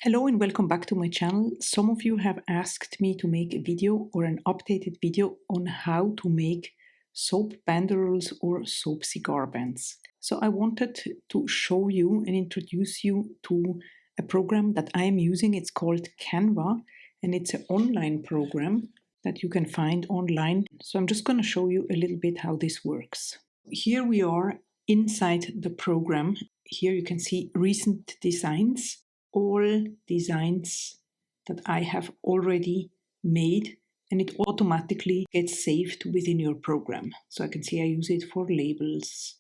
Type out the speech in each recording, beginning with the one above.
Hello and welcome back to my channel. Some of you have asked me to make a video or an updated video on how to make soap banderoles or soap cigar bands. So I wanted to show you and introduce you to a program that I am using. It's called Canva and it's an online program that you can find online. So I'm just going to show you a little bit how this works. Here we are inside the program. Here you can see recent designs. All designs that I have already made, and it automatically gets saved within your program. So I can see I use it for labels,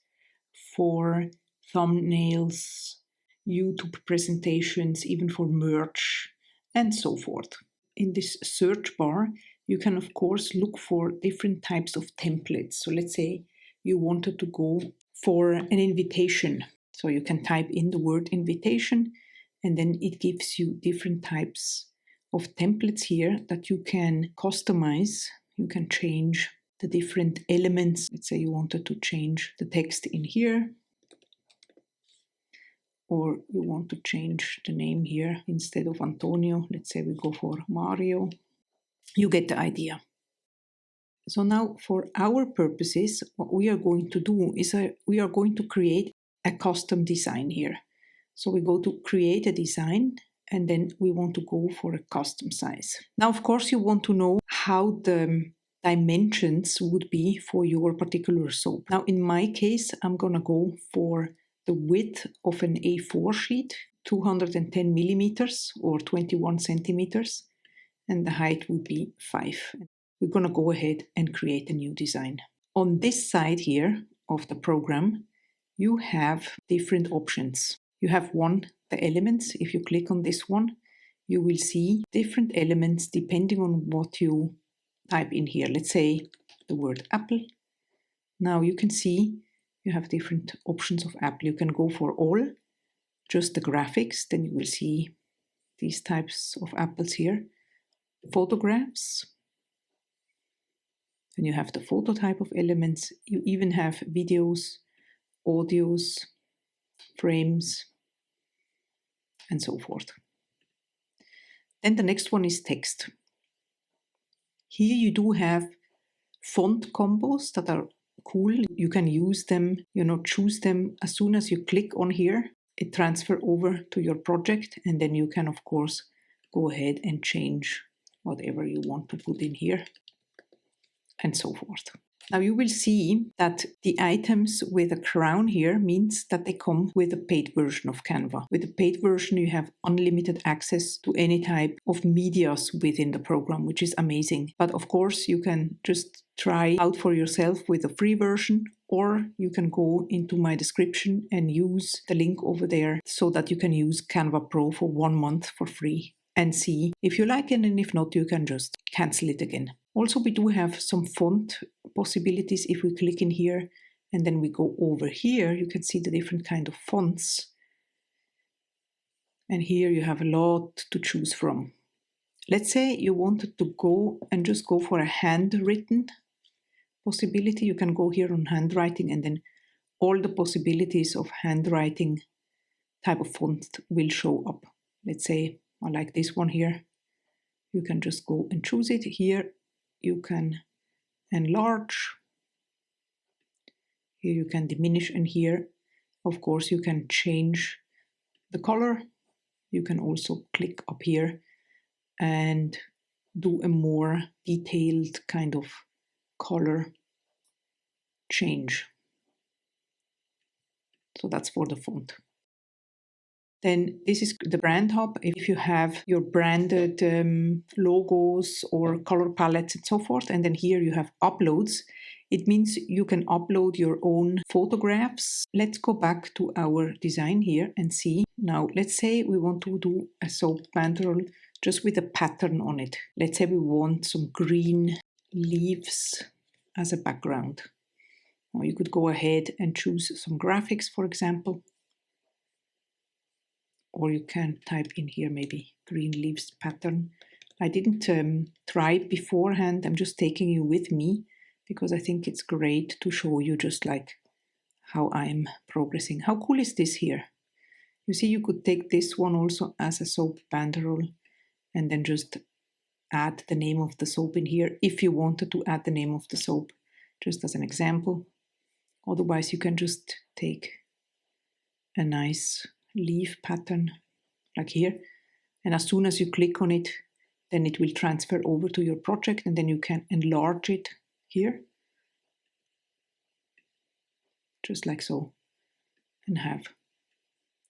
for thumbnails, YouTube presentations, even for merch, and so forth. In this search bar, you can of course look for different types of templates. So let's say you wanted to go for an invitation. So you can type in the word invitation, and then it gives you different types of templates here that you can customize. You can change the different elements. Let's say you wanted to change the text in here, or you want to change the name here instead of Antonio. Let's say we go for Mario. You get the idea. So now for our purposes, what we are going to do is we are going to create a custom design here. So we go to create a design and then we want to go for a custom size. Now, of course, you want to know how the dimensions would be for your particular soap. Now, in my case, I'm going to go for the width of an A4 sheet, 210 millimeters or 21 centimeters, and the height would be 5. We're going to go ahead and create a new design. On this side here of the program, you have different options. You have the elements. If you click on this one, you will see different elements depending on what you type in here. Let's say the word apple. Now you can see you have different options of apple. You can go for all, just the graphics. Then you will see these types of apples here. Photographs. Then you have the photo type of elements. You even have videos, audios, frames, and so forth. Then the next one is text. Here you do have font combos that are cool. You can use them, choose them as soon as you click on here. It transfers over to your project, and then you can of course go ahead and change whatever you want to put in here, and so forth. Now you will see that the items with a crown here means that they come with a paid version of Canva. With the paid version, you have unlimited access to any type of medias within the program, which is amazing. But of course, you can just try out for yourself with a free version, or you can go into my description and use the link over there so that you can use Canva Pro for 1 month for free and see if you like it, and if not, you can just cancel it again. Also, we do have some font possibilities. If we click in here and then we go over here, you can see the different kind of fonts. And here you have a lot to choose from. Let's say you wanted to go and just go for a handwritten possibility. You can go here on handwriting, and then all the possibilities of handwriting type of font will show up. Let's say I like this one here. You can just go and choose it here. You can enlarge. Here you can diminish, and here, of course, you can change the color. You can also click up here and do a more detailed kind of color change. So that's for the font. Then this is the brand hub. If you have your branded logos or color palettes and so forth, and then here you have uploads, it means you can upload your own photographs. Let's go back to our design here and see. Now, let's say we want to do a soap banderole just with a pattern on it. Let's say we want some green leaves as a background. Now you could go ahead and choose some graphics, for example. Or you can type in here maybe green leaves pattern. I didn't try it beforehand. I'm just taking you with me because I think it's great to show you just like how I'm progressing. How cool is this here? You see, you could take this one also as a soap banderole and then just add the name of the soap in here if you wanted to add the name of the soap, just as an example. Otherwise, you can just take a nice leaf pattern like here, and as soon as you click on it, then it will transfer over to your project, and then you can enlarge it here, just like so, and have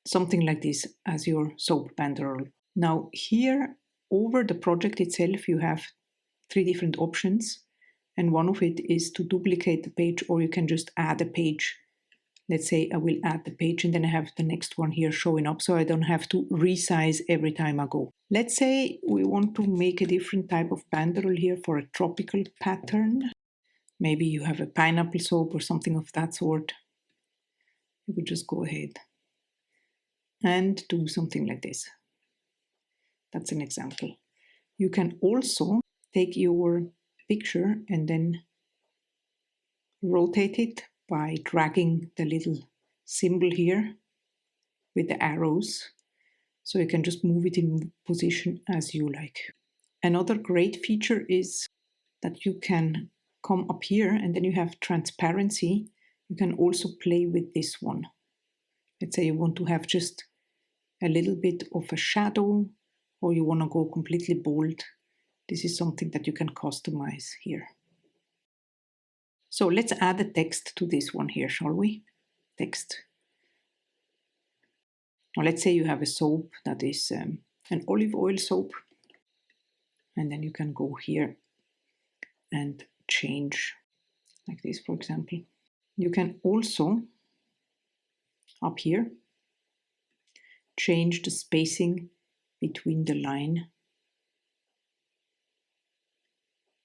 something like this as your soap banderole. Now here, over the project itself, you have 3 different options, and one of it is to duplicate the page, or you can just add a page. Let's say I will add the page and then I have the next one here showing up, so I don't have to resize every time I go. Let's say we want to make a different type of banderole here for a tropical pattern. Maybe you have a pineapple soap or something of that sort. You could just go ahead and do something like this. That's an example. You can also take your picture and then rotate it by dragging the little symbol here with the arrows, so you can just move it in position as you like. Another great feature is that you can come up here and then you have transparency. You can also play with this one. Let's say you want to have just a little bit of a shadow, or you want to go completely bold. This is something that you can customize here. So let's add a text to this one here, shall we? Text. Now let's say you have a soap that is an olive oil soap, and then you can go here and change like this, for example. You can also up here change the spacing between the line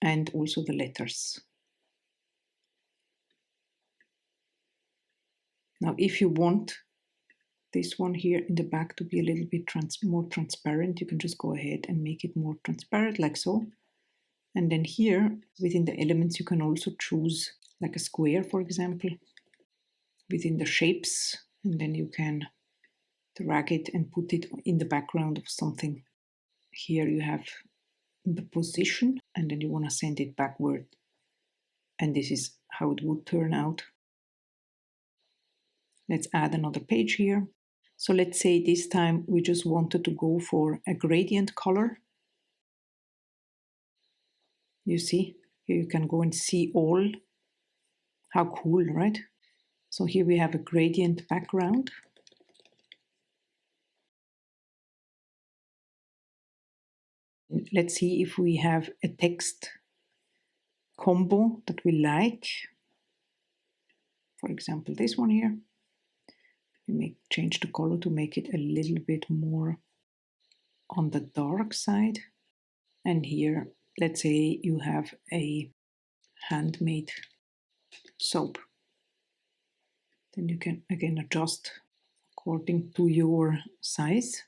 and also the letters. Now if you want this one here in the back to be a little bit more transparent, you can just go ahead and make it more transparent like so. And then here within the elements you can also choose like a square, for example, within the shapes, and then you can drag it and put it in the background of something. Here you have the position, and then you want to send it backward, and this is how it would turn out. Let's add another page here. So let's say this time we just wanted to go for a gradient color. You see, here you can go and see all. How cool, right? So here we have a gradient background. Let's see if we have a text combo that we like. For example, this one here. We may change the color to make it a little bit more on the dark side. And here, let's say you have a handmade soap. Then you can again adjust according to your size.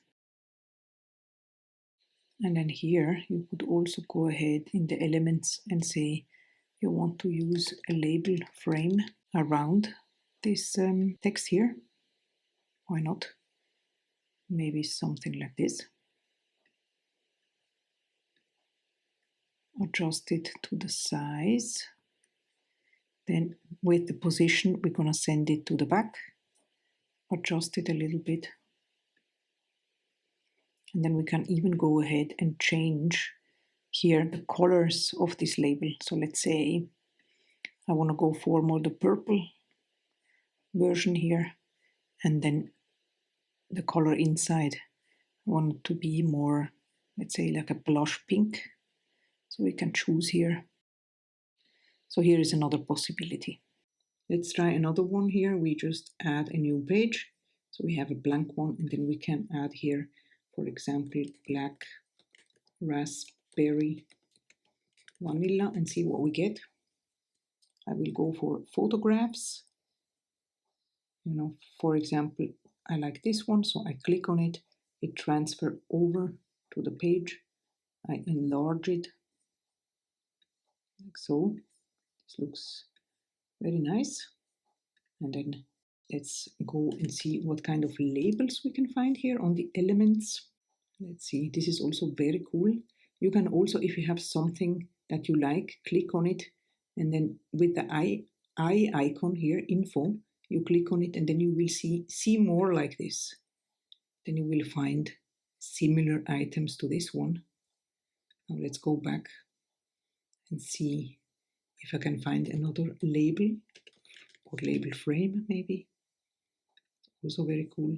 And then here you could also go ahead in the elements and say you want to use a label frame around this text here. Why not? Maybe something like this. Adjust it to the size. Then with the position, we're going to send it to the back. Adjust it a little bit. And then we can even go ahead and change here the colors of this label. So let's say I want to go for more the purple version here, and then the color inside I want it to be more, let's say, like a blush pink. So we can choose here. So here is another possibility. Let's try another one here. We just add a new page. So we have a blank one, and then we can add here, for example, black raspberry vanilla, and see what we get. I will go for photographs. For example, I like this one, so I click on it. It transfers over to the page. I enlarge it like so. This looks very nice. And then Let's go and see what kind of labels we can find here on the elements. Let's see, this is also very cool. You can also, if you have something that you like, click on it, and then with the eye icon here, info, you click on it, and then you will see more like this. Then you will find similar items to this one. Now let's go back and see if I can find another label or label frame maybe. Also very cool.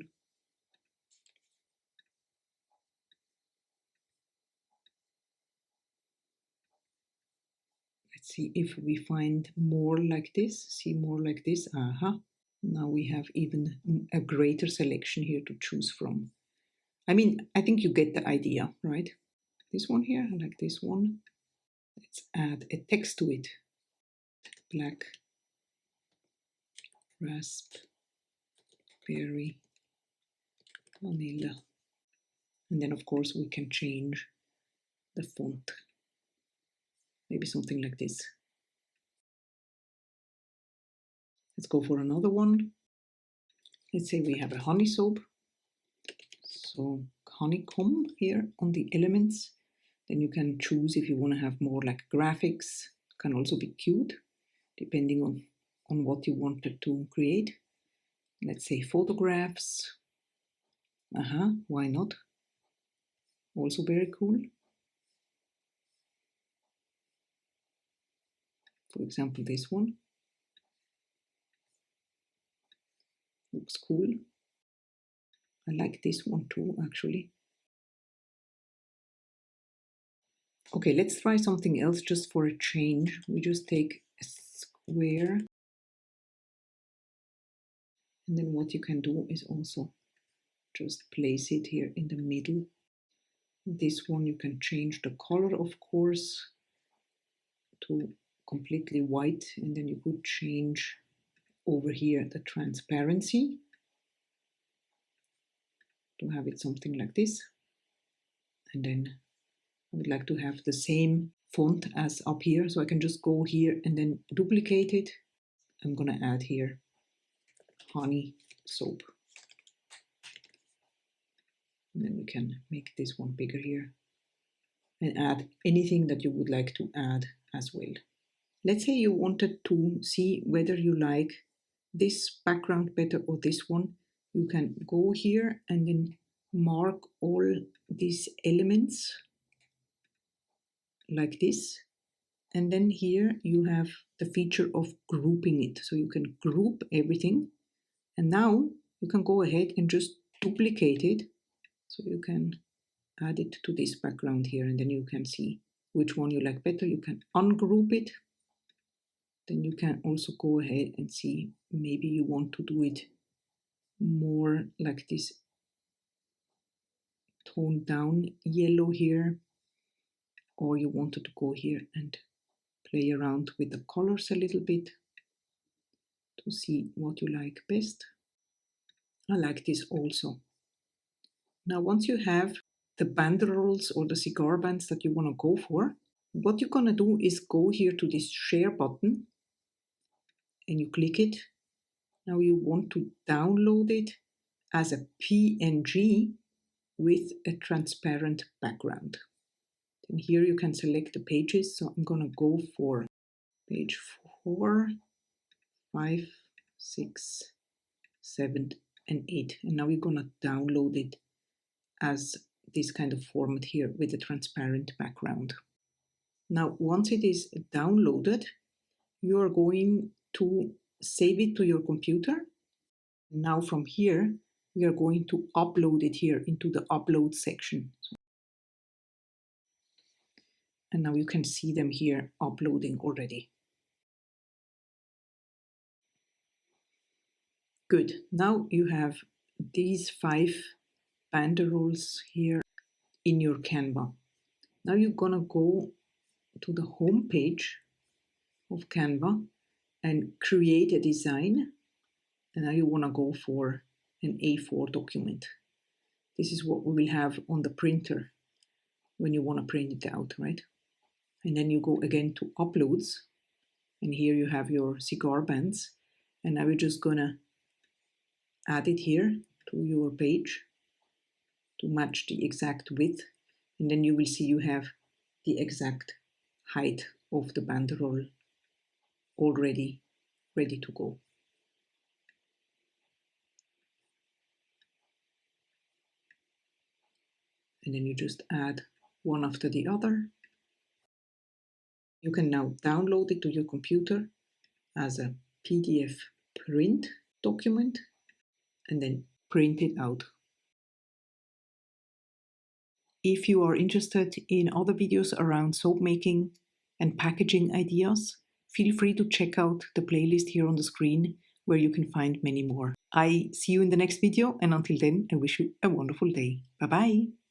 Let's see if we find more like this, see more like this. Aha. Now we have even a greater selection here to choose from. I mean, I think you get the idea, right? This one here, I like this one. Let's add a text to it. Black raspberry vanilla. And then of course we can change the font. Maybe something like this. Let's go for another one. Let's say we have a honey soap. So honeycomb here on the elements. Then you can choose if you want to have more like graphics. Can also be cute, depending on what you wanted to create. Let's say photographs. Why not? Also very cool. For example, this one. Looks cool. I like this one too, actually. Okay, let's try something else just for a change. We just take a square. And then what you can do is also just place it here in the middle. This one you can change the color, of course, to completely white. And then you could change over here the transparency to have it something like this. And then I would like to have the same font as up here. So I can just go here and then duplicate it. I'm gonna add here honey soap. And then we can make this one bigger here and add anything that you would like to add as well. Let's say you wanted to see whether you like this background better or this one. You can go here and then mark all these elements like this. And then here you have the feature of grouping it. So you can group everything. And now you can go ahead and just duplicate it. So you can add it to this background here, and then you can see which one you like better. You can ungroup it. Then you can also go ahead and see maybe you want to do it more like this toned down yellow here, or you wanted to go here and play around with the colors a little bit to see what you like best. I like this also. Now once you have the banderoles or the cigar bands that you want to go for, what you're going to do is go here to this share button and you click it. Now you want to download it as a PNG with a transparent background. Then here you can select the pages. So I'm going to go for page 4, 5, 6, 7, and 8. And now we're going to download it as this kind of format here with a transparent background. Now, once it is downloaded, you are going to save it to your computer. Now from here, we are going to upload it here into the upload section. And now you can see them here uploading already. Good. Now you have these 5 banderoles here in your Canva. Now you're gonna go to the home page of Canva and create a design. And now you wanna go for an A4 document. This is what we will have on the printer when you wanna print it out, right? And then you go again to uploads. And here you have your cigar bands. And now we're just gonna add it here to your page to match the exact width, and then you will see you have the exact height of the banderole already ready to go. And then you just add one after the other. You can now download it to your computer as a PDF print document and then print it out. If you are interested in other videos around soap making and packaging ideas, feel free to check out the playlist here on the screen where you can find many more. I see you in the next video, and until then, I wish you a wonderful day. Bye bye!